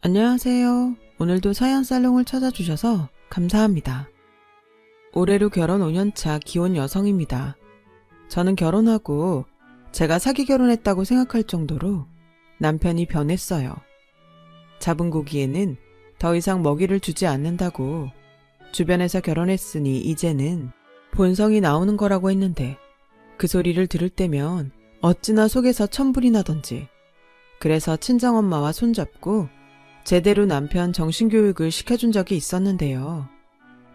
안녕하세요. 오늘도 사연살롱을 찾아주셔서 감사합니다. 올해로 결혼 5년차 기혼 여성입니다. 저는 결혼하고 제가 사기 결혼했다고 생각할 정도로 남편이 변했어요. 잡은 고기에는 더 이상 먹이를 주지 않는다고 주변에서 결혼했으니 이제는 본성이 나오는 거라고 했는데 그 소리를 들을 때면 어찌나 속에서 천불이 나던지. 그래서 친정엄마와 손잡고 제대로 남편 정신교육을 시켜준 적이 있었는데요.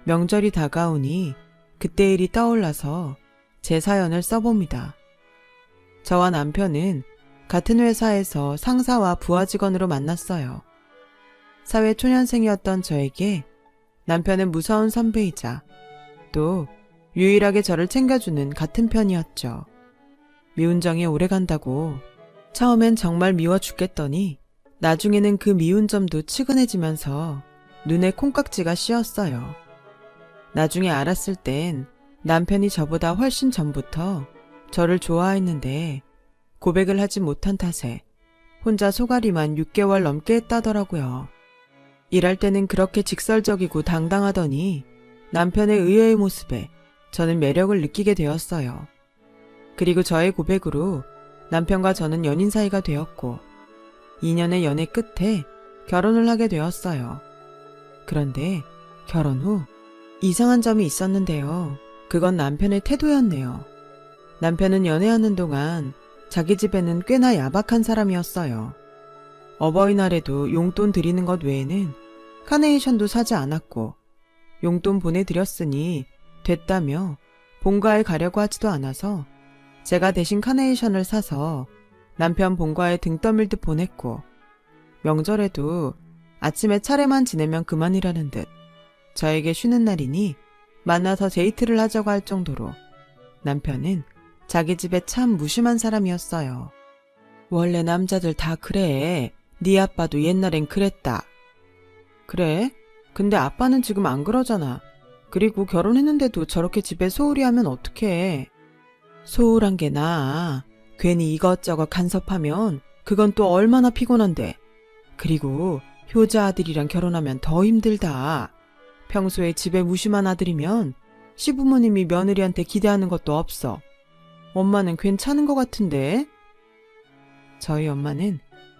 명절이 다가오니 그때 일이 떠올라서 제 사연을 써봅니다. 저와 남편은 같은 회사에서 상사와 부하 직원으로 만났어요. 사회 초년생이었던 저에게 남편은 무서운 선배이자 또 유일하게 저를 챙겨주는 같은 편이었죠. 미운 정이 오래간다고 처음엔 정말 미워 죽겠더니 나중에는 그 미운 점도 측은해지면서 눈에 콩깍지가 씌었어요. 나중에 알았을 땐 남편이 저보다 훨씬 전부터 저를 좋아했는데 고백을 하지 못한 탓에 혼자 소가리만 6개월 넘게 했다더라고요. 일할 때는 그렇게 직설적이고 당당하더니 남편의 의외의 모습에 저는 매력을 느끼게 되었어요. 그리고 저의 고백으로 남편과 저는 연인 사이가 되었고 2년의 연애 끝에 결혼을 하게 되었어요. 그런데 결혼 후 이상한 점이 있었는데요. 그건 남편의 태도였네요. 남편은 연애하는 동안 자기 집에는 꽤나 야박한 사람이었어요. 어버이날에도 용돈 드리는 것 외에는 카네이션도 사지 않았고 용돈 보내드렸으니 됐다며 본가에 가려고 하지도 않아서 제가 대신 카네이션을 사서 남편 본가에 등 떠밀 듯 보냈고 명절에도 아침에 차례만 지내면 그만이라는 듯 저에게 쉬는 날이니 만나서 데이트를 하자고 할 정도로 남편은 자기 집에 참 무심한 사람이었어요. 원래 남자들 다 그래. 네 아빠도 옛날엔 그랬다. 그래? 근데 아빠는 지금 안 그러잖아. 그리고 결혼했는데도 저렇게 집에 소홀히 하면 어떡해. 소홀한 게 나아. 괜히 이것저것 간섭하면 그건 또 얼마나 피곤한데. 그리고 효자 아들이랑 결혼하면 더 힘들다. 평소에 집에 무심한 아들이면 시부모님이 며느리한테 기대하는 것도 없어. 엄마는 괜찮은 것 같은데? 저희 엄마는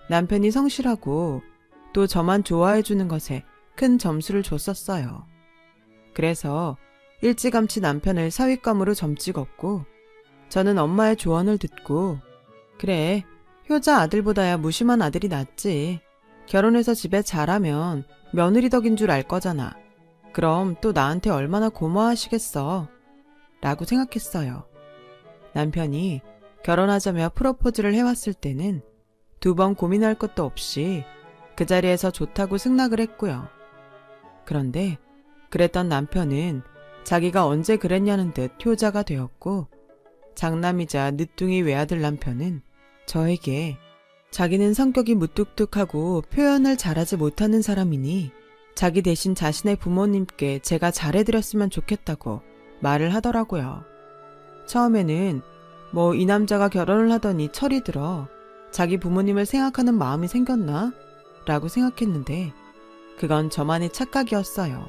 남편이 성실하고 또 저만 좋아해주는 것에 큰 점수를 줬었어요. 그래서 일찌감치 남편을 사윗감으로 점찍었고 저는 엄마의 조언을 듣고 그래, 효자 아들보다야 무심한 아들이 낫지. 결혼해서 집에 잘하면 며느리 덕인 줄 알 거잖아. 그럼 또 나한테 얼마나 고마워하시겠어. 라고 생각했어요. 남편이 결혼하자며 프로포즈를 해왔을 때는 2번 고민할 것도 없이 그 자리에서 좋다고 승낙을 했고요. 그런데 그랬던 남편은 자기가 언제 그랬냐는 듯 효자가 되었고 장남이자 늦둥이 외아들 남편은 저에게 자기는 성격이 무뚝뚝하고 표현을 잘하지 못하는 사람이니 자기 대신 자신의 부모님께 제가 잘해드렸으면 좋겠다고 말을 하더라고요. 처음에는 뭐 이 남자가 결혼을 하더니 철이 들어 자기 부모님을 생각하는 마음이 생겼나? 라고 생각했는데 그건 저만의 착각이었어요.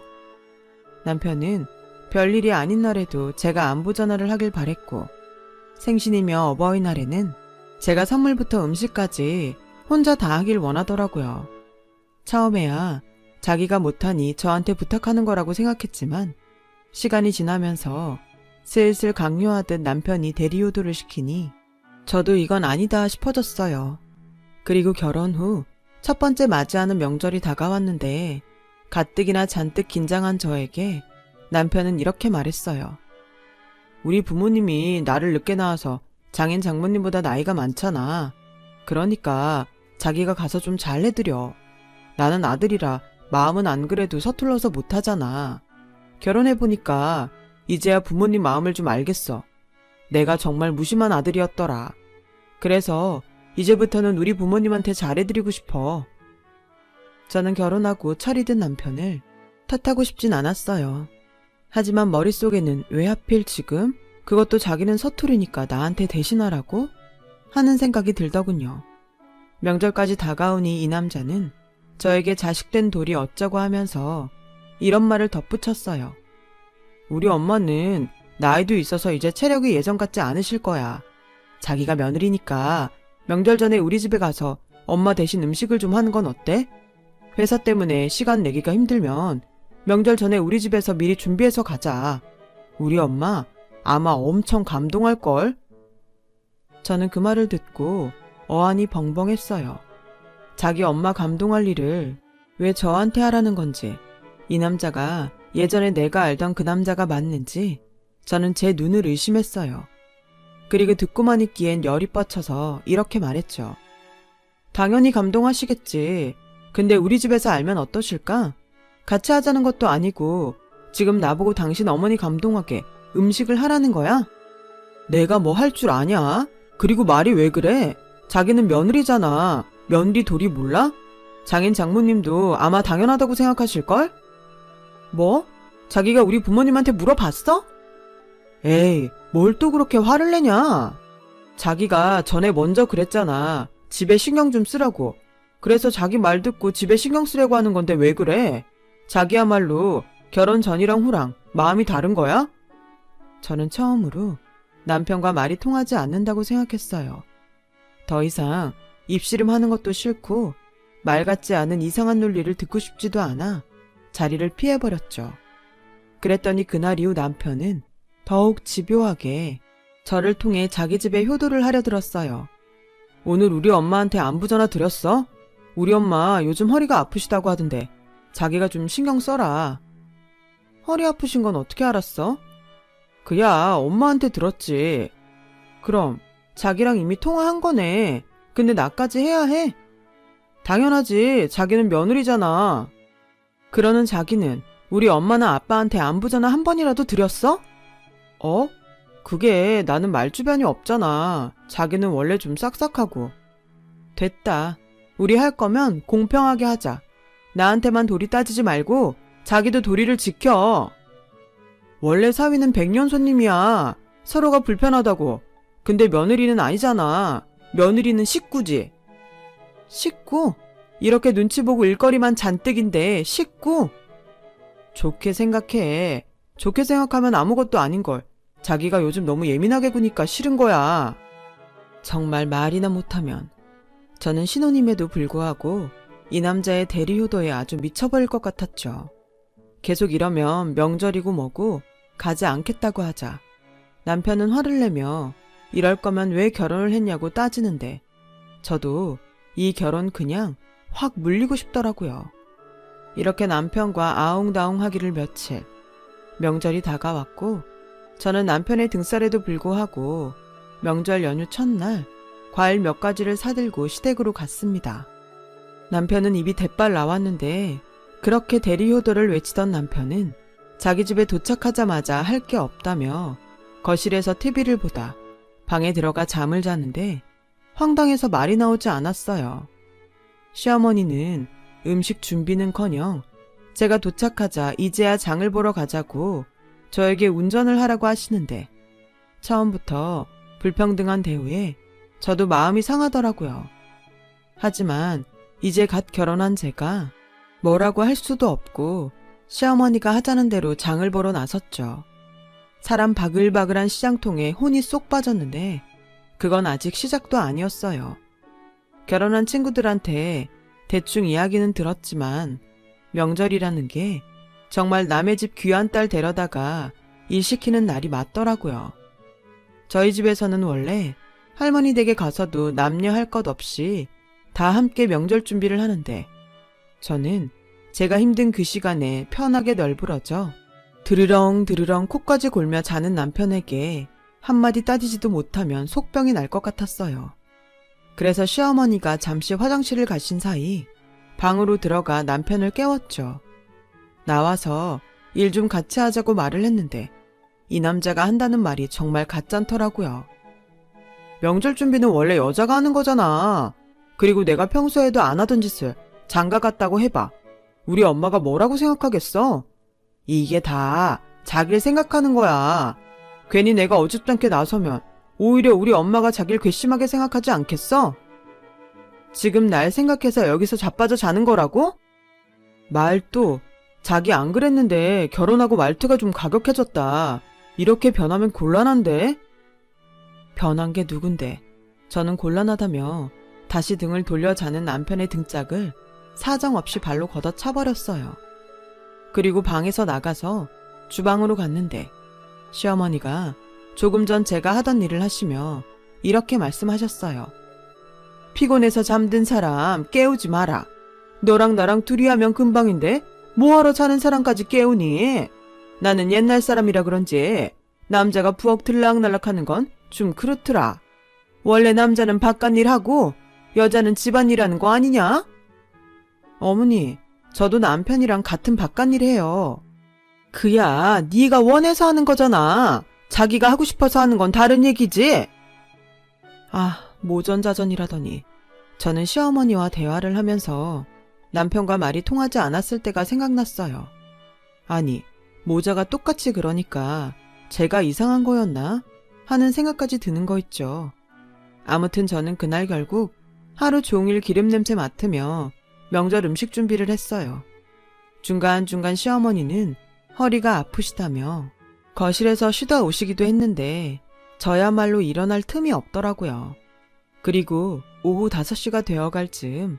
남편은 별일이 아닌 날에도 제가 안부 전화를 하길 바랬고 생신이며 어버이날에는 제가 선물부터 음식까지 혼자 다 하길 원하더라고요. 처음에야 자기가 못하니 저한테 부탁하는 거라고 생각했지만 시간이 지나면서 슬슬 강요하듯 남편이 대리효도를 시키니 저도 이건 아니다 싶어졌어요. 그리고 결혼 후 첫 번째 맞이하는 명절이 다가왔는데 가뜩이나 잔뜩 긴장한 저에게 남편은 이렇게 말했어요. 우리 부모님이 나를 늦게 낳아서 장인 장모님보다 나이가 많잖아. 그러니까 자기가 가서 좀 잘해드려. 나는 아들이라 마음은 안 그래도 서툴러서 못하잖아. 결혼해보니까 이제야 부모님 마음을 좀 알겠어. 내가 정말 무심한 아들이었더라. 그래서 이제부터는 우리 부모님한테 잘해드리고 싶어. 저는 결혼하고 철이 든 남편을 탓하고 싶진 않았어요. 하지만 머릿속에는 왜 하필 지금? 그것도 자기는 서투르니까 나한테 대신하라고? 하는 생각이 들더군요. 명절까지 다가오니 이 남자는 저에게 자식된 돌이 어쩌고 하면서 이런 말을 덧붙였어요. 우리 엄마는 나이도 있어서 이제 체력이 예전 같지 않으실 거야. 자기가 며느리니까 명절 전에 우리 집에 가서 엄마 대신 음식을 좀 하는 건 어때? 회사 때문에 시간 내기가 힘들면 명절 전에 우리 집에서 미리 준비해서 가자. 우리 엄마 아마 엄청 감동할걸? 저는 그 말을 듣고 어안이 벙벙했어요. 자기 엄마 감동할 일을 왜 저한테 하라는 건지, 이 남자가 예전에 내가 알던 그 남자가 맞는지 저는 제 눈을 의심했어요. 그리고 듣고만 있기엔 열이 뻗쳐서 이렇게 말했죠. 당연히 감동하시겠지. 근데 우리 집에서 알면 어떠실까? 같이 하자는 것도 아니고 지금 나보고 당신 어머니 감동하게 음식을 하라는 거야? 내가 뭐 할 줄 아냐? 그리고 말이 왜 그래? 자기는 며느리잖아. 며느리 도리 몰라? 장인 장모님도 아마 당연하다고 생각하실걸? 뭐? 자기가 우리 부모님한테 물어봤어? 에이, 뭘 또 그렇게 화를 내냐? 자기가 전에 먼저 그랬잖아. 집에 신경 좀 쓰라고. 그래서 자기 말 듣고 집에 신경 쓰려고 하는 건데 왜 그래? 자기야말로 결혼 전이랑 후랑 마음이 다른 거야? 저는 처음으로 남편과 말이 통하지 않는다고 생각했어요. 더 이상 입씨름하는 것도 싫고 말 같지 않은 이상한 논리를 듣고 싶지도 않아 자리를 피해버렸죠. 그랬더니 그날 이후 남편은 더욱 집요하게 저를 통해 자기 집에 효도를 하려 들었어요. 오늘 우리 엄마한테 안부 전화 드렸어? 우리 엄마 요즘 허리가 아프시다고 하던데 자기가 좀 신경 써라. 허리 아프신 건 어떻게 알았어? 그야 엄마한테 들었지. 그럼 자기랑 이미 통화한 거네. 근데 나까지 해야 해? 당연하지. 자기는 며느리잖아. 그러는 자기는 우리 엄마나 아빠한테 안부 전화 한 번이라도 드렸어? 어? 그게 나는 말주변이 없잖아. 자기는 원래 좀 싹싹하고. 됐다. 우리 할 거면 공평하게 하자. 나한테만 도리 따지지 말고 자기도 도리를 지켜. 원래 사위는 백년 손님이야. 서로가 불편하다고. 근데 며느리는 아니잖아. 며느리는 식구지. 식구? 이렇게 눈치 보고 일거리만 잔뜩인데 식구? 좋게 생각해. 좋게 생각하면 아무것도 아닌걸. 자기가 요즘 너무 예민하게 구니까 싫은 거야. 정말 말이나 못하면. 저는 신혼임에도 불구하고 이 남자의 대리효도에 아주 미쳐버릴 것 같았죠. 계속 이러면 명절이고 뭐고 가지 않겠다고 하자. 남편은 화를 내며 이럴 거면 왜 결혼을 했냐고 따지는데 저도 이 결혼 그냥 확 물리고 싶더라고요. 이렇게 남편과 아웅다웅 하기를 며칠. 명절이 다가왔고 저는 남편의 등살에도 불구하고 명절 연휴 첫날 과일 몇 가지를 사들고 시댁으로 갔습니다. 남편은 입이 대빨 나왔는데 그렇게 대리효도를 외치던 남편은 자기 집에 도착하자마자 할 게 없다며 거실에서 TV를 보다 방에 들어가 잠을 자는데 황당해서 말이 나오지 않았어요. 시어머니는 음식 준비는커녕 제가 도착하자 이제야 장을 보러 가자고 저에게 운전을 하라고 하시는데 처음부터 불평등한 대우에 저도 마음이 상하더라고요. 하지만 이제 갓 결혼한 제가 뭐라고 할 수도 없고 시어머니가 하자는 대로 장을 보러 나섰죠. 사람 바글바글한 시장통에 혼이 쏙 빠졌는데 그건 아직 시작도 아니었어요. 결혼한 친구들한테 대충 이야기는 들었지만 명절이라는 게 정말 남의 집 귀한 딸 데려다가 일 시키는 날이 맞더라고요. 저희 집에서는 원래 할머니 댁에 가서도 남녀 할 것 없이 다 함께 명절 준비를 하는데 저는 제가 힘든 그 시간에 편하게 널브러져 드르렁 드르렁 코까지 골며 자는 남편에게 한마디 따지지도 못하면 속병이 날 것 같았어요. 그래서 시어머니가 잠시 화장실을 가신 사이 방으로 들어가 남편을 깨웠죠. 나와서 일 좀 같이 하자고 말을 했는데 이 남자가 한다는 말이 정말 가짠더라고요. 명절 준비는 원래 여자가 하는 거잖아. 그리고 내가 평소에도 안 하던 짓을 장가 갔다고 해봐. 우리 엄마가 뭐라고 생각하겠어? 이게 다 자기를 생각하는 거야. 괜히 내가 어줍잖게 나서면 오히려 우리 엄마가 자기를 괘씸하게 생각하지 않겠어? 지금 날 생각해서 여기서 자빠져 자는 거라고? 말도, 자기 안 그랬는데 결혼하고 말투가 좀 가격해졌다. 이렇게 변하면 곤란한데? 변한 게 누군데? 저는 곤란하다며 다시 등을 돌려 자는 남편의 등짝을 사정없이 발로 걷어차버렸어요. 그리고 방에서 나가서 주방으로 갔는데 시어머니가 조금 전 제가 하던 일을 하시며 이렇게 말씀하셨어요. 피곤해서 잠든 사람 깨우지 마라. 너랑 나랑 둘이 하면 금방인데 뭐하러 자는 사람까지 깨우니? 나는 옛날 사람이라 그런지 남자가 부엌 들락날락하는 건 좀 그렇더라. 원래 남자는 바깥일 하고 여자는 집안일 하는 거 아니냐? 어머니, 저도 남편이랑 같은 바깥일 해요. 그야 네가 원해서 하는 거잖아. 자기가 하고 싶어서 하는 건 다른 얘기지. 아, 모전자전이라더니 저는 시어머니와 대화를 하면서 남편과 말이 통하지 않았을 때가 생각났어요. 아니, 모자가 똑같이 그러니까 제가 이상한 거였나? 하는 생각까지 드는 거 있죠. 아무튼 저는 그날 결국 하루 종일 기름 냄새 맡으며 명절 음식 준비를 했어요. 중간중간 시어머니는 허리가 아프시다며 거실에서 쉬다 오시기도 했는데 저야말로 일어날 틈이 없더라고요. 그리고 오후 5시가 되어갈 즈음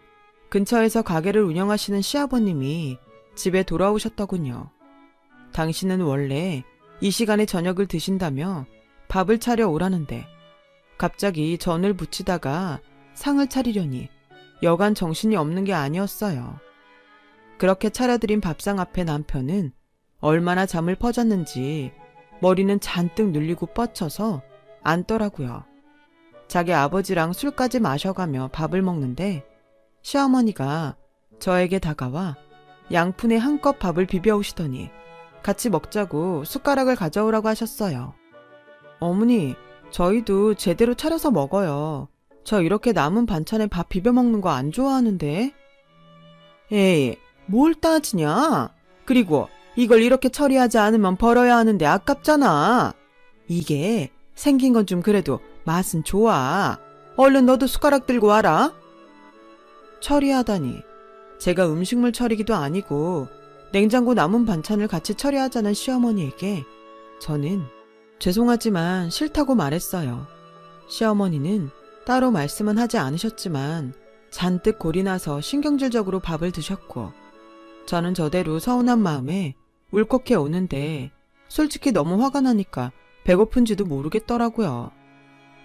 근처에서 가게를 운영하시는 시아버님이 집에 돌아오셨더군요. 당신은 원래 이 시간에 저녁을 드신다며 밥을 차려 오라는데 갑자기 전을 부치다가 상을 차리려니 여간 정신이 없는 게 아니었어요. 그렇게 차려드린 밥상 앞에 남편은 얼마나 잠을 퍼졌는지 머리는 잔뜩 눌리고 뻗쳐서 앉더라고요. 자기 아버지랑 술까지 마셔가며 밥을 먹는데 시어머니가 저에게 다가와 양푼에 한껏 밥을 비벼오시더니 같이 먹자고 숟가락을 가져오라고 하셨어요. 어머니, 저희도 제대로 차려서 먹어요. 저 이렇게 남은 반찬에 밥 비벼 먹는 거 안 좋아하는데. 에이, 뭘 따지냐? 그리고 이걸 이렇게 처리하지 않으면 벌어야 하는데 아깝잖아. 이게 생긴 건 좀 그래도 맛은 좋아. 얼른 너도 숟가락 들고 와라. 처리하다니. 제가 음식물 처리기도 아니고 냉장고 남은 반찬을 같이 처리하자는 시어머니에게 저는 죄송하지만 싫다고 말했어요. 시어머니는 따로 말씀은 하지 않으셨지만 잔뜩 골이 나서 신경질적으로 밥을 드셨고 저는 저대로 서운한 마음에 울컥해 오는데 솔직히 너무 화가 나니까 배고픈지도 모르겠더라고요.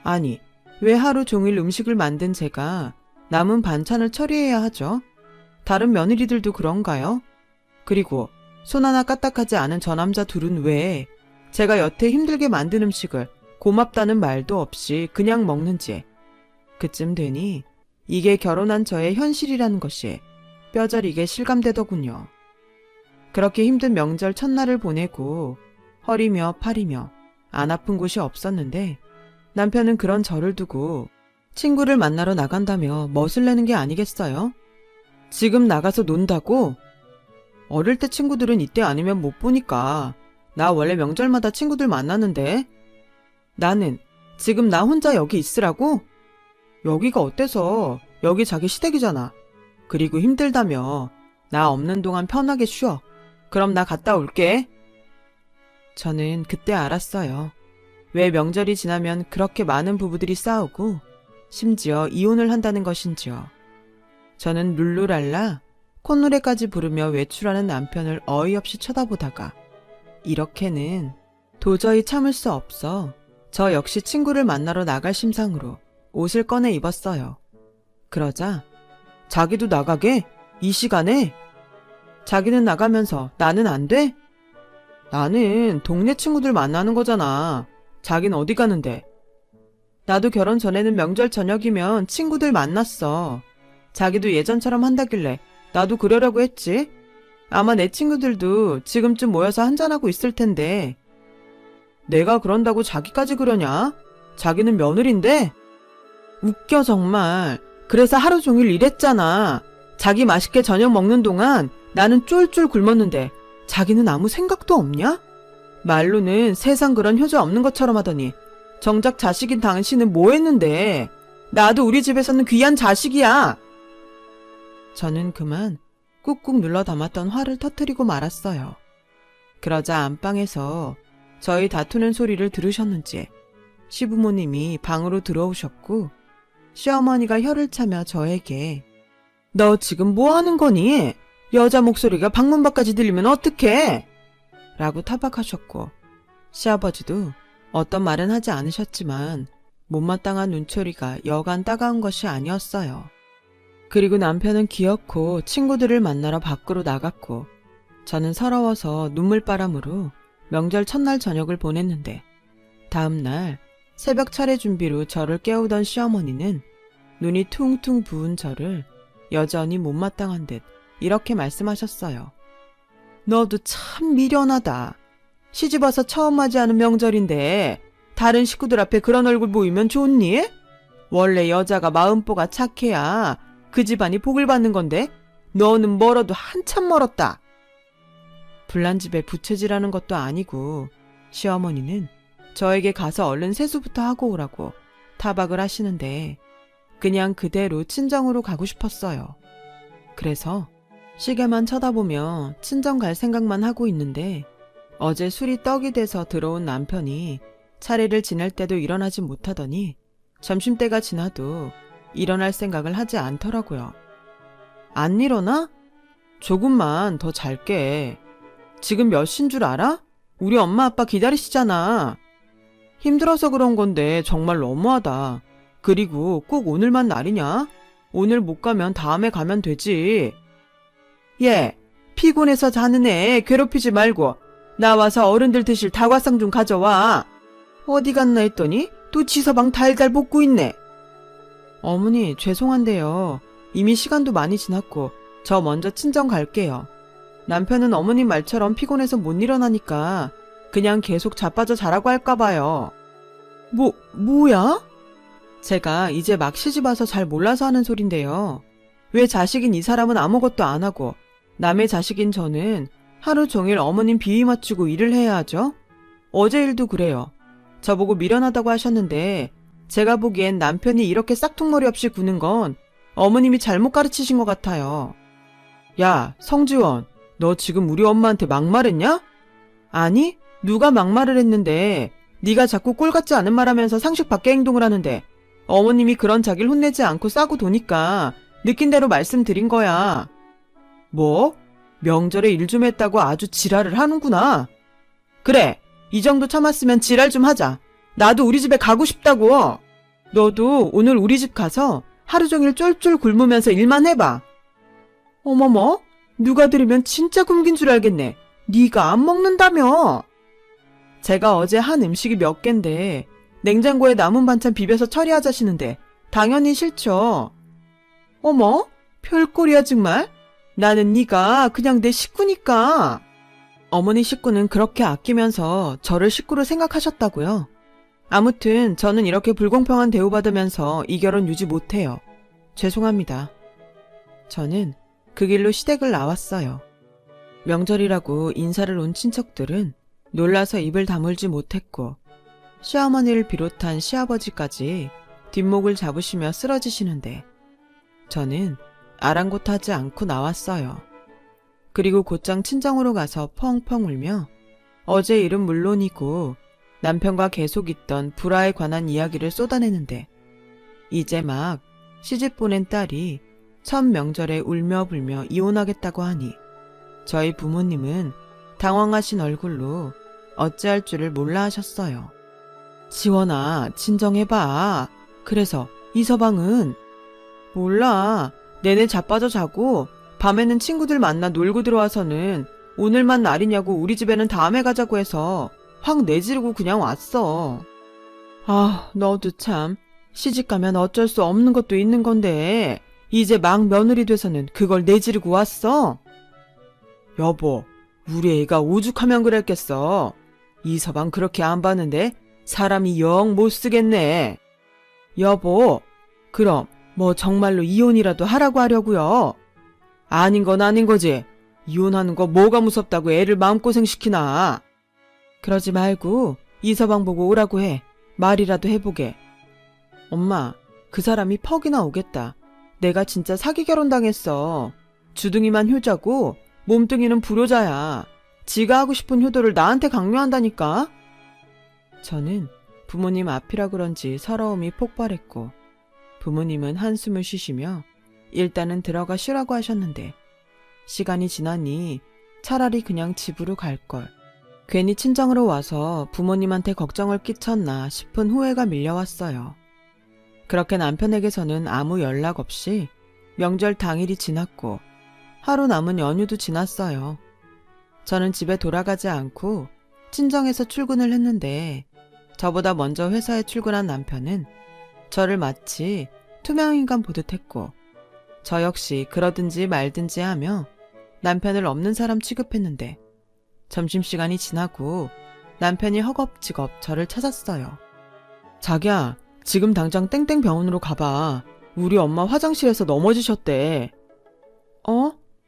아니, 왜 하루 종일 음식을 만든 제가 남은 반찬을 처리해야 하죠? 다른 며느리들도 그런가요? 그리고 손 하나 까딱하지 않은 저 남자 둘은 왜 제가 여태 힘들게 만든 음식을 고맙다는 말도 없이 그냥 먹는지 그쯤 되니 이게 결혼한 저의 현실이라는 것이 뼈저리게 실감되더군요. 그렇게 힘든 명절 첫날을 보내고 허리며 팔이며 안 아픈 곳이 없었는데 남편은 그런 저를 두고 친구를 만나러 나간다며 멋을 내는 게 아니겠어요? 지금 나가서 논다고? 어릴 때 친구들은 이때 아니면 못 보니까 나 원래 명절마다 친구들 만나는데 나는 지금 나 혼자 여기 있으라고? 여기가 어때서? 여기 자기 시댁이잖아. 그리고 힘들다며 나 없는 동안 편하게 쉬어. 그럼 나 갔다 올게. 저는 그때 알았어요. 왜 명절이 지나면 그렇게 많은 부부들이 싸우고 심지어 이혼을 한다는 것인지요. 저는 룰루랄라 콧노래까지 부르며 외출하는 남편을 어이없이 쳐다보다가 이렇게는 도저히 참을 수 없어 저 역시 친구를 만나러 나갈 심상으로 옷을 꺼내 입었어요. 그러자 자기도 나가게? 이 시간에? 자기는 나가면서 나는 안 돼? 나는 동네 친구들 만나는 거잖아. 자긴 어디 가는데? 나도 결혼 전에는 명절 저녁이면 친구들 만났어. 자기도 예전처럼 한다길래 나도 그러려고 했지. 아마 내 친구들도 지금쯤 모여서 한잔하고 있을 텐데. 내가 그런다고 자기까지 그러냐? 자기는 며느린데? 웃겨 정말. 그래서 하루 종일 일했잖아. 자기 맛있게 저녁 먹는 동안 나는 쫄쫄 굶었는데 자기는 아무 생각도 없냐? 말로는 세상 그런 효자 없는 것처럼 하더니 정작 자식인 당신은 뭐 했는데? 나도 우리 집에서는 귀한 자식이야. 저는 그만 꾹꾹 눌러 담았던 화를 터뜨리고 말았어요. 그러자 안방에서 저희 다투는 소리를 들으셨는지 시부모님이 방으로 들어오셨고 시어머니가 혀를 차며 저에게 너 지금 뭐 하는 거니? 여자 목소리가 방문 밖까지 들리면 어떡해? 라고 타박하셨고 시아버지도 어떤 말은 하지 않으셨지만 못마땅한 눈초리가 여간 따가운 것이 아니었어요. 그리고 남편은 기어코 친구들을 만나러 밖으로 나갔고 저는 서러워서 눈물바람으로 명절 첫날 저녁을 보냈는데 다음날 새벽 차례 준비로 저를 깨우던 시어머니는 눈이 퉁퉁 부은 저를 여전히 못마땅한 듯 이렇게 말씀하셨어요. 너도 참 미련하다. 시집와서 처음 맞이하는 명절인데 다른 식구들 앞에 그런 얼굴 보이면 좋니? 원래 여자가 마음보가 착해야 그 집안이 복을 받는 건데 너는 멀어도 한참 멀었다. 불난 집에 부채질하는 것도 아니고 시어머니는 저에게 가서 얼른 세수부터 하고 오라고 타박을 하시는데 그냥 그대로 친정으로 가고 싶었어요. 그래서 시계만 쳐다보며 친정 갈 생각만 하고 있는데 어제 술이 떡이 돼서 들어온 남편이 차례를 지낼 때도 일어나지 못하더니 점심때가 지나도 일어날 생각을 하지 않더라고요. 안 일어나? 조금만 더 잘게. 지금 몇 시인 줄 알아? 우리 엄마 아빠 기다리시잖아. 힘들어서 그런 건데 정말 너무하다. 그리고 꼭 오늘만 날이냐? 오늘 못 가면 다음에 가면 되지. 얘, 피곤해서 자는 애 괴롭히지 말고 나와서 어른들 드실 다과상 좀 가져와. 어디 갔나 했더니 또 지서방 달달 볶고 있네. 어머니 죄송한데요. 이미 시간도 많이 지났고 저 먼저 친정 갈게요. 남편은 어머님 말처럼 피곤해서 못 일어나니까 그냥 계속 자빠져 자라고 할까 봐요. 뭐야? 제가 이제 막 시집와서 잘 몰라서 하는 소린데요. 왜 자식인 이 사람은 아무것도 안 하고 남의 자식인 저는 하루 종일 어머님 비위 맞추고 일을 해야 하죠? 어제 일도 그래요. 저보고 미련하다고 하셨는데 제가 보기엔 남편이 이렇게 싹퉁머리 없이 구는 건 어머님이 잘못 가르치신 것 같아요. 야, 성지원, 너 지금 우리 엄마한테 막말했냐? 아니, 누가 막말을 했는데 네가 자꾸 꼴 같지 않은 말하면서 상식 밖의 행동을 하는데 어머님이 그런 자기를 혼내지 않고 싸고 도니까 느낀 대로 말씀드린 거야. 뭐? 명절에 일 좀 했다고 아주 지랄을 하는구나. 그래, 이 정도 참았으면 지랄 좀 하자. 나도 우리 집에 가고 싶다고. 너도 오늘 우리 집 가서 하루 종일 쫄쫄 굶으면서 일만 해봐. 어머머, 누가 들으면 진짜 굶긴 줄 알겠네. 네가 안 먹는다며. 제가 어제 한 음식이 몇 갠데 냉장고에 남은 반찬 비벼서 처리하자시는데 당연히 싫죠. 어머, 별꼴이야 정말. 나는 네가 그냥 내 식구니까. 어머니 식구는 그렇게 아끼면서 저를 식구로 생각하셨다고요? 아무튼 저는 이렇게 불공평한 대우받으면서 이 결혼 유지 못해요. 죄송합니다. 저는 그 길로 시댁을 나왔어요. 명절이라고 인사를 온 친척들은 놀라서 입을 다물지 못했고 시어머니를 비롯한 시아버지까지 뒷목을 잡으시며 쓰러지시는데 저는 아랑곳하지 않고 나왔어요. 그리고 곧장 친정으로 가서 펑펑 울며 어제 일은 물론이고 남편과 계속 있던 불화에 관한 이야기를 쏟아내는데 이제 막 시집 보낸 딸이 첫 명절에 울며 불며 이혼하겠다고 하니 저희 부모님은 당황하신 얼굴로 어찌할 줄을 몰라 하셨어요. 지원아, 진정해봐. 그래서 이서방은? 몰라. 내내 자빠져 자고 밤에는 친구들 만나 놀고 들어와서는 오늘만 날이냐고 우리 집에는 다음에 가자고 해서 확 내지르고 그냥 왔어. 아, 너도 참. 시집가면 어쩔 수 없는 것도 있는 건데 이제 막 며느리 돼서는 그걸 내지르고 왔어? 여보, 우리 애가 오죽하면 그랬겠어. 이서방 그렇게 안 봤는데 사람이 영 못쓰겠네. 여보, 그럼 뭐 정말로 이혼이라도 하라고 하려고요? 아닌 건 아닌 거지. 이혼하는 거 뭐가 무섭다고 애를 마음고생시키나. 그러지 말고 이서방 보고 오라고 해. 말이라도 해보게. 엄마, 그 사람이 퍽이나 오겠다. 내가 진짜 사기 결혼당했어. 주둥이만 효자고 몸뚱이는 불효자야. 지가 하고 싶은 효도를 나한테 강요한다니까. 저는 부모님 앞이라 그런지 서러움이 폭발했고 부모님은 한숨을 쉬시며 일단은 들어가 쉬라고 하셨는데 시간이 지나니 차라리 그냥 집으로 갈걸. 괜히 친정으로 와서 부모님한테 걱정을 끼쳤나 싶은 후회가 밀려왔어요. 그렇게 남편에게서는 아무 연락 없이 명절 당일이 지났고 하루 남은 연휴도 지났어요. 저는 집에 돌아가지 않고 친정에서 출근을 했는데 저보다 먼저 회사에 출근한 남편은 저를 마치 투명인간 보듯 했고 저 역시 그러든지 말든지 하며 남편을 없는 사람 취급했는데 점심시간이 지나고 남편이 허겁지겁 저를 찾았어요. 자기야, 지금 당장 땡땡 병원으로 가봐. 우리 엄마 화장실에서 넘어지셨대.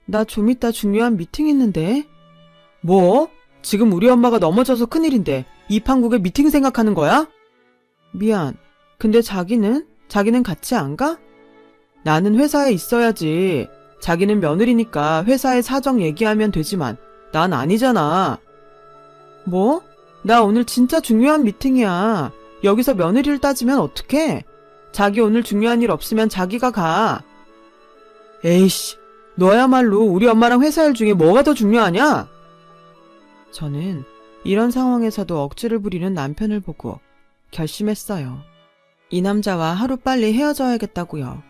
나 좀 이따 중요한 미팅 있는데. 뭐? 지금 우리 엄마가 넘어져서 큰일인데 입한국에 미팅 생각하는 거야? 미안. 근데 자기는 같이 안 가? 나는 회사에 있어야지. 자기는 며느리니까 회사에 사정 얘기하면 되지만 난 아니잖아. 뭐? 나 오늘 진짜 중요한 미팅이야. 여기서 며느리를 따지면 어떡해? 자기 오늘 중요한 일 없으면 자기가 가. 에이씨, 너야말로 우리 엄마랑 회사 일 중에 뭐가 더 중요하냐? 저는 이런 상황에서도 억지를 부리는 남편을 보고 결심했어요. 이 남자와 하루빨리 헤어져야겠다고요.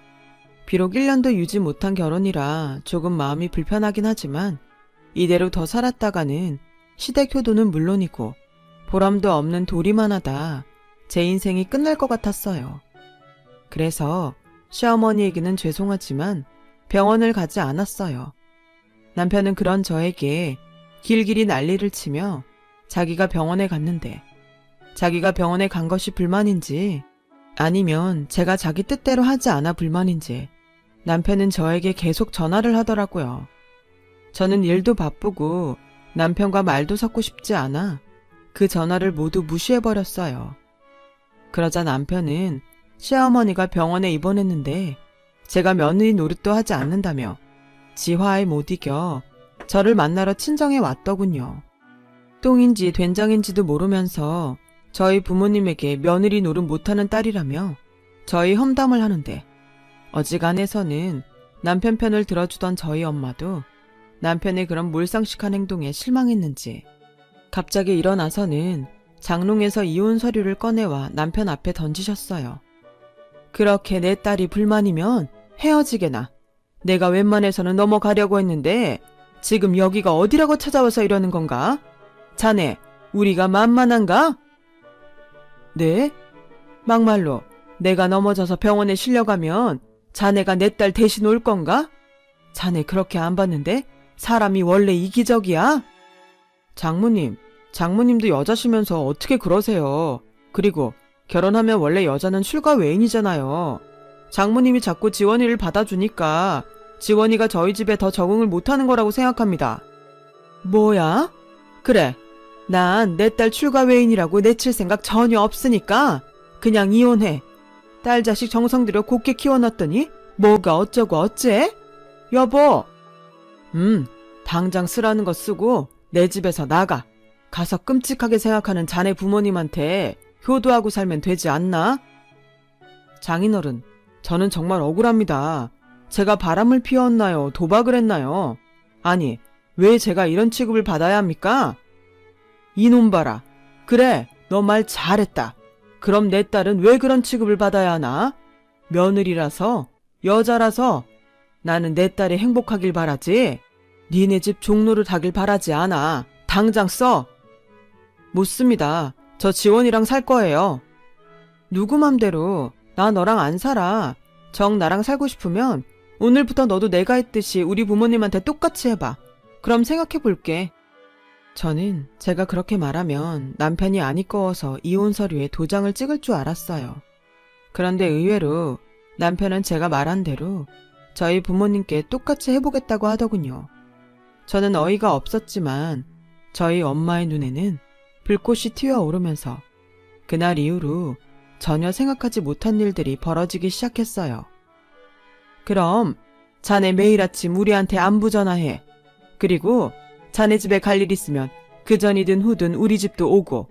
비록 1년도 유지 못한 결혼이라 조금 마음이 불편하긴 하지만 이대로 더 살았다가는 시댁 효도는 물론이고 보람도 없는 도리만 하다 제 인생이 끝날 것 같았어요. 그래서 시어머니에게는 죄송하지만 병원을 가지 않았어요. 남편은 그런 저에게 길길이 난리를 치며 자기가 병원에 갔는데 자기가 병원에 간 것이 불만인지 아니면 제가 자기 뜻대로 하지 않아 불만인지 남편은 저에게 계속 전화를 하더라고요. 저는 일도 바쁘고 남편과 말도 섞고 싶지 않아 그 전화를 모두 무시해버렸어요. 그러자 남편은 시어머니가 병원에 입원했는데 제가 며느리 노릇도 하지 않는다며 지화에 못 이겨 저를 만나러 친정에 왔더군요. 똥인지 된장인지도 모르면서 저희 부모님에게 며느리 노릇 못하는 딸이라며 저희 험담을 하는데 어지간해서는 남편 편을 들어주던 저희 엄마도 남편의 그런 몰상식한 행동에 실망했는지 갑자기 일어나서는 장롱에서 이혼 서류를 꺼내와 남편 앞에 던지셨어요. 그렇게 내 딸이 불만이면 헤어지게나. 내가 웬만해서는 넘어가려고 했는데 지금 여기가 어디라고 찾아와서 이러는 건가? 자네, 우리가 만만한가? 네? 막말로 내가 넘어져서 병원에 실려가면 자네가 내 딸 대신 올 건가? 자네 그렇게 안 봤는데 사람이 원래 이기적이야? 장모님도 여자시면서 어떻게 그러세요? 그리고 결혼하면 원래 여자는 출가 외인이잖아요. 장모님이 자꾸 지원이를 받아주니까 지원이가 저희 집에 더 적응을 못하는 거라고 생각합니다. 뭐야? 그래, 난 내 딸 출가 외인이라고 내칠 생각 전혀 없으니까 그냥 이혼해. 딸 자식 정성 들여 곱게 키워놨더니 뭐가 어쩌고 어째? 여보! 당장 쓰라는 거 쓰고 내 집에서 나가. 가서 끔찍하게 생각하는 자네 부모님한테 효도하고 살면 되지 않나? 장인어른, 저는 정말 억울합니다. 제가 바람을 피웠나요? 도박을 했나요? 아니, 왜 제가 이런 취급을 받아야 합니까? 이놈 봐라. 그래, 너 말 잘했다. 그럼 내 딸은 왜 그런 취급을 받아야 하나? 며느리라서, 여자라서 나는 내 딸이 행복하길 바라지. 니네 집 종로를 하길 바라지 않아. 당장 써. 못 씁니다. 저 지원이랑 살 거예요. 누구 맘대로. 나 너랑 안 살아. 정 나랑 살고 싶으면 오늘부터 너도 내가 했듯이 우리 부모님한테 똑같이 해봐. 그럼 생각해 볼게. 저는 제가 그렇게 말하면 남편이 안 이꺼워서 이혼 서류에 도장을 찍을 줄 알았어요. 그런데 의외로 남편은 제가 말한 대로 저희 부모님께 똑같이 해보겠다고 하더군요. 저는 어이가 없었지만 저희 엄마의 눈에는 불꽃이 튀어오르면서 그날 이후로 전혀 생각하지 못한 일들이 벌어지기 시작했어요. 그럼 자네 매일 아침 우리한테 안부 전화해. 그리고 자네 집에 갈 일 있으면 그 전이든 후든 우리 집도 오고,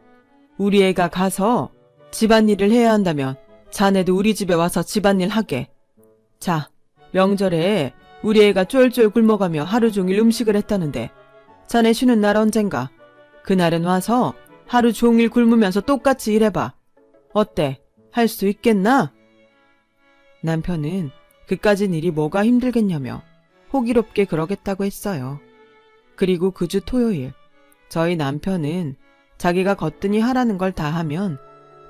우리 애가 가서 집안일을 해야 한다면 자네도 우리 집에 와서 집안일 하게. 자, 명절에 우리 애가 쫄쫄 굶어가며 하루 종일 음식을 했다는데 자네 쉬는 날 언젠가 그날은 와서 하루 종일 굶으면서 똑같이 일해봐. 어때? 할 수 있겠나? 남편은 그까진 일이 뭐가 힘들겠냐며 호기롭게 그러겠다고 했어요. 그리고 그 주 토요일, 저희 남편은 자기가 거뜬히 하라는 걸 다 하면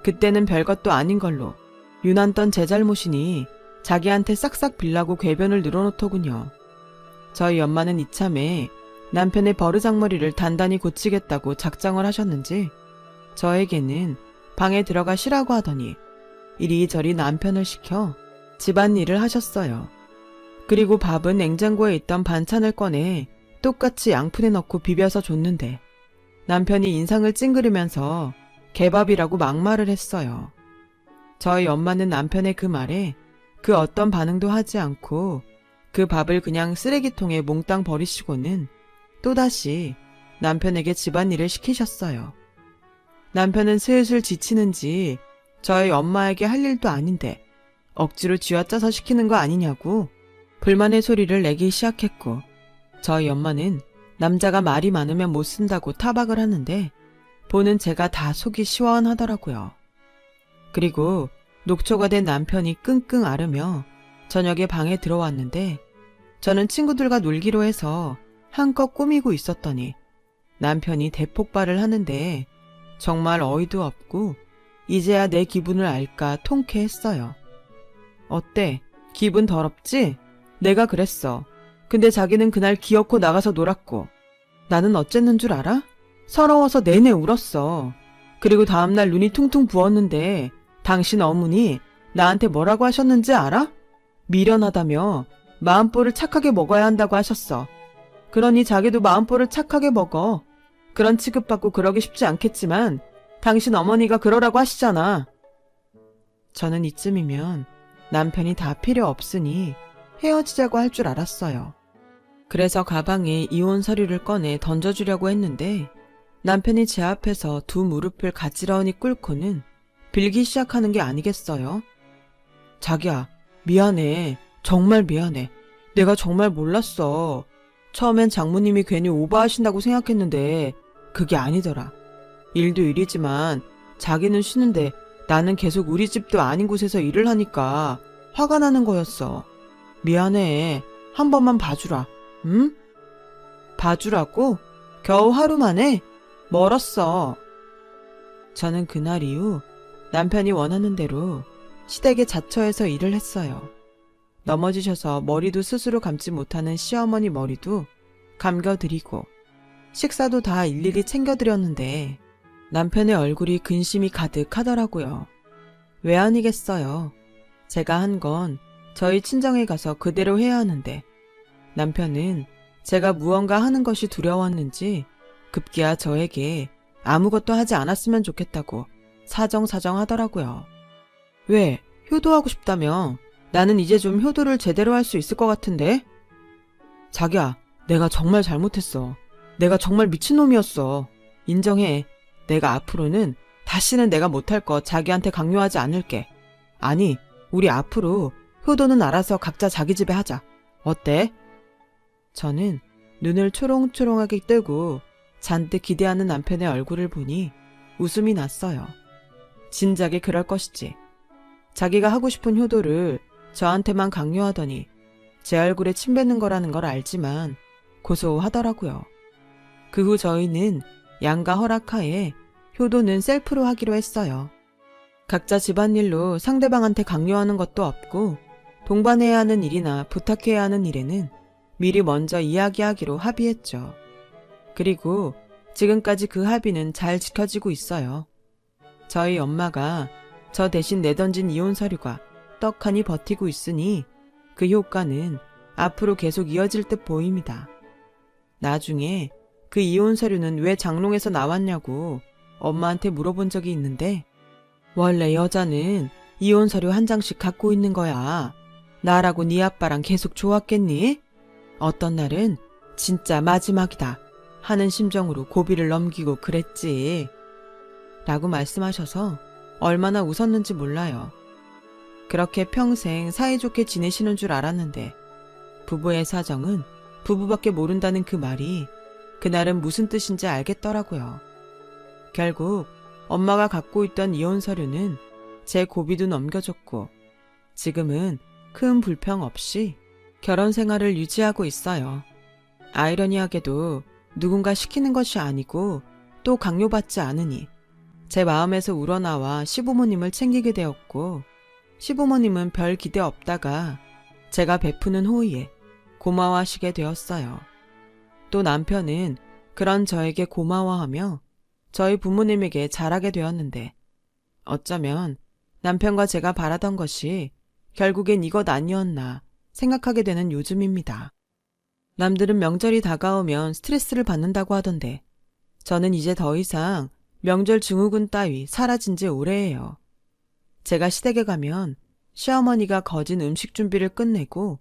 그때는 별것도 아닌 걸로 유난던 제 잘못이니 자기한테 싹싹 빌라고 궤변을 늘어놓더군요. 저희 엄마는 이참에 남편의 버르장머리를 단단히 고치겠다고 작정을 하셨는지 저에게는 방에 들어가 쉬라고 하더니 이리저리 남편을 시켜 집안일을 하셨어요. 그리고 밥은 냉장고에 있던 반찬을 꺼내 똑같이 양푼에 넣고 비벼서 줬는데 남편이 인상을 찡그리면서 개밥이라고 막말을 했어요. 저희 엄마는 남편의 그 말에 그 어떤 반응도 하지 않고 그 밥을 그냥 쓰레기통에 몽땅 버리시고는 또다시 남편에게 집안일을 시키셨어요. 남편은 슬슬 지치는지 저희 엄마에게 할 일도 아닌데 억지로 쥐어짜서 시키는 거 아니냐고 불만의 소리를 내기 시작했고, 저희 엄마는 남자가 말이 많으면 못 쓴다고 타박을 하는데 보는 제가 다 속이 시원하더라고요. 그리고 녹초가 된 남편이 끙끙 앓으며 저녁에 방에 들어왔는데 저는 친구들과 놀기로 해서 한껏 꾸미고 있었더니 남편이 대폭발을 하는데 정말 어이도 없고 이제야 내 기분을 알까 통쾌했어요. 어때? 기분 더럽지? 내가 그랬어. 근데 자기는 그날 기어코 나가서 놀았고 나는 어쨌는 줄 알아? 서러워서 내내 울었어. 그리고 다음날 눈이 퉁퉁 부었는데 당신 어머니 나한테 뭐라고 하셨는지 알아? 미련하다며 마음보를 착하게 먹어야 한다고 하셨어. 그러니 자기도 마음보를 착하게 먹어. 그런 취급받고 그러기 쉽지 않겠지만 당신 어머니가 그러라고 하시잖아. 저는 이쯤이면 남편이 다 필요 없으니 헤어지자고 할 줄 알았어요. 그래서 가방에 이혼 서류를 꺼내 던져주려고 했는데 남편이 제 앞에서 두 무릎을 가지런히 꿇고는 빌기 시작하는 게 아니겠어요? 자기야, 미안해. 정말 미안해. 내가 정말 몰랐어. 처음엔 장모님이 괜히 오버하신다고 생각했는데 그게 아니더라. 일도 일이지만 자기는 쉬는데 나는 계속 우리 집도 아닌 곳에서 일을 하니까 화가 나는 거였어. 미안해. 한 번만 봐주라. 응? 봐주라고? 겨우 하루 만에? 멀었어. 저는 그날 이후 남편이 원하는 대로 시댁에 자처해서 일을 했어요. 넘어지셔서 머리도 스스로 감지 못하는 시어머니 머리도 감겨드리고 식사도 다 일일이 챙겨드렸는데 남편의 얼굴이 근심이 가득하더라고요. 왜 아니겠어요. 제가 한 건 저희 친정에 가서 그대로 해야 하는데 남편은 제가 무언가 하는 것이 두려웠는지 급기야 저에게 아무것도 하지 않았으면 좋겠다고 사정사정 하더라고요. 왜? 효도하고 싶다며? 나는 이제 좀 효도를 제대로 할 수 있을 것 같은데? 자기야, 내가 정말 잘못했어. 내가 정말 미친놈이었어. 인정해. 내가 앞으로는 다시는 내가 못할 거 자기한테 강요하지 않을게. 아니, 우리 앞으로 효도는 알아서 각자 자기 집에 하자. 어때? 저는 눈을 초롱초롱하게 뜨고 잔뜩 기대하는 남편의 얼굴을 보니 웃음이 났어요. 진작에 그럴 것이지. 자기가 하고 싶은 효도를 저한테만 강요하더니 제 얼굴에 침 뱉는 거라는 걸 알지만 고소하더라고요. 그 후 저희는 양가 허락하에 효도는 셀프로 하기로 했어요. 각자 집안일로 상대방한테 강요하는 것도 없고 동반해야 하는 일이나 부탁해야 하는 일에는 미리 먼저 이야기하기로 합의했죠. 그리고 지금까지 그 합의는 잘 지켜지고 있어요. 저희 엄마가 저 대신 내던진 이혼 서류가 떡하니 버티고 있으니 그 효과는 앞으로 계속 이어질 듯 보입니다. 나중에 그 이혼 서류는 왜 장롱에서 나왔냐고 엄마한테 물어본 적이 있는데 원래 여자는 이혼 서류 한 장씩 갖고 있는 거야. 나라고 네 아빠랑 계속 좋았겠니? 어떤 날은 진짜 마지막이다 하는 심정으로 고비를 넘기고 그랬지. 라고 말씀하셔서 얼마나 웃었는지 몰라요. 그렇게 평생 사이좋게 지내시는 줄 알았는데 부부의 사정은 부부밖에 모른다는 그 말이 그날은 무슨 뜻인지 알겠더라고요. 결국 엄마가 갖고 있던 이혼 서류는 제 고비도 넘겨줬고 지금은 큰 불평 없이 결혼 생활을 유지하고 있어요. 아이러니하게도 누군가 시키는 것이 아니고 또 강요받지 않으니 제 마음에서 우러나와 시부모님을 챙기게 되었고 시부모님은 별 기대 없다가 제가 베푸는 호의에 고마워하시게 되었어요. 또 남편은 그런 저에게 고마워하며 저희 부모님에게 잘하게 되었는데 어쩌면 남편과 제가 바라던 것이 결국엔 이것 아니었나 생각하게 되는 요즘입니다. 남들은 명절이 다가오면 스트레스를 받는다고 하던데 저는 이제 더 이상 명절 증후군 따위 사라진 지 오래예요. 제가 시댁에 가면 시어머니가 거진 음식 준비를 끝내고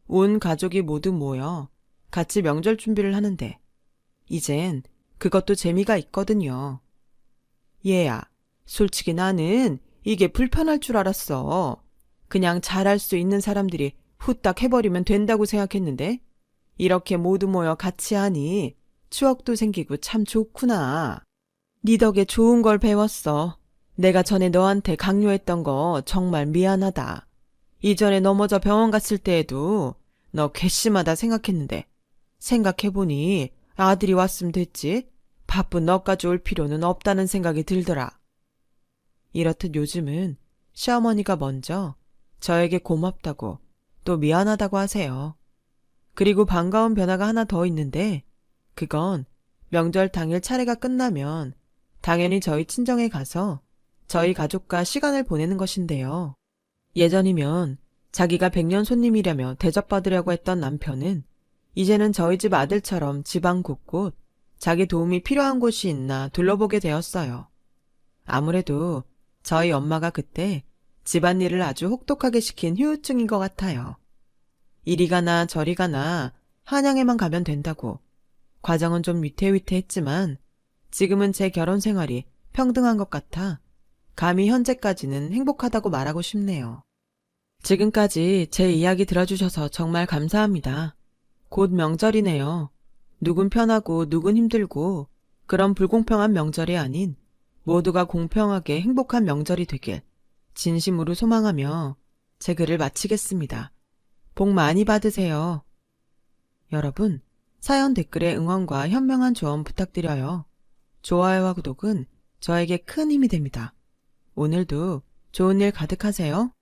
온 가족이 모두 모여 같이 명절 준비를 하는데 이젠 그것도 재미가 있거든요. 얘야, 솔직히 나는 이게 불편할 줄 알았어. 그냥 잘할 수 있는 사람들이 후딱 해버리면 된다고 생각했는데 이렇게 모두 모여 같이 하니 추억도 생기고 참 좋구나. 네 덕에 좋은 걸 배웠어. 내가 전에 너한테 강요했던 거 정말 미안하다. 이전에 넘어져 병원 갔을 때에도 너 괘씸하다 생각했는데 생각해보니 아들이 왔으면 됐지. 바쁜 너까지 올 필요는 없다는 생각이 들더라. 이렇듯 요즘은 시어머니가 먼저 저에게 고맙다고 또 미안하다고 하세요. 그리고 반가운 변화가 하나 더 있는데 그건 명절 당일 차례가 끝나면 당연히 저희 친정에 가서 저희 가족과 시간을 보내는 것인데요. 예전이면 자기가 백년 손님이라며 대접받으려고 했던 남편은 이제는 저희 집 아들처럼 지방 곳곳 자기 도움이 필요한 곳이 있나 둘러보게 되었어요. 아무래도 저희 엄마가 그때 집안일을 아주 혹독하게 시킨 후유증인 것 같아요. 이리 가나 저리 가나 한양에만 가면 된다고. 과정은 좀 위태위태했지만 지금은 제 결혼 생활이 평등한 것 같아 감히 현재까지는 행복하다고 말하고 싶네요. 지금까지 제 이야기 들어주셔서 정말 감사합니다. 곧 명절이네요. 누군 편하고 누군 힘들고 그런 불공평한 명절이 아닌 모두가 공평하게 행복한 명절이 되길 진심으로 소망하며 제 글을 마치겠습니다. 복 많이 받으세요. 여러분, 사연 댓글에 응원과 현명한 조언 부탁드려요. 좋아요와 구독은 저에게 큰 힘이 됩니다. 오늘도 좋은 일 가득하세요.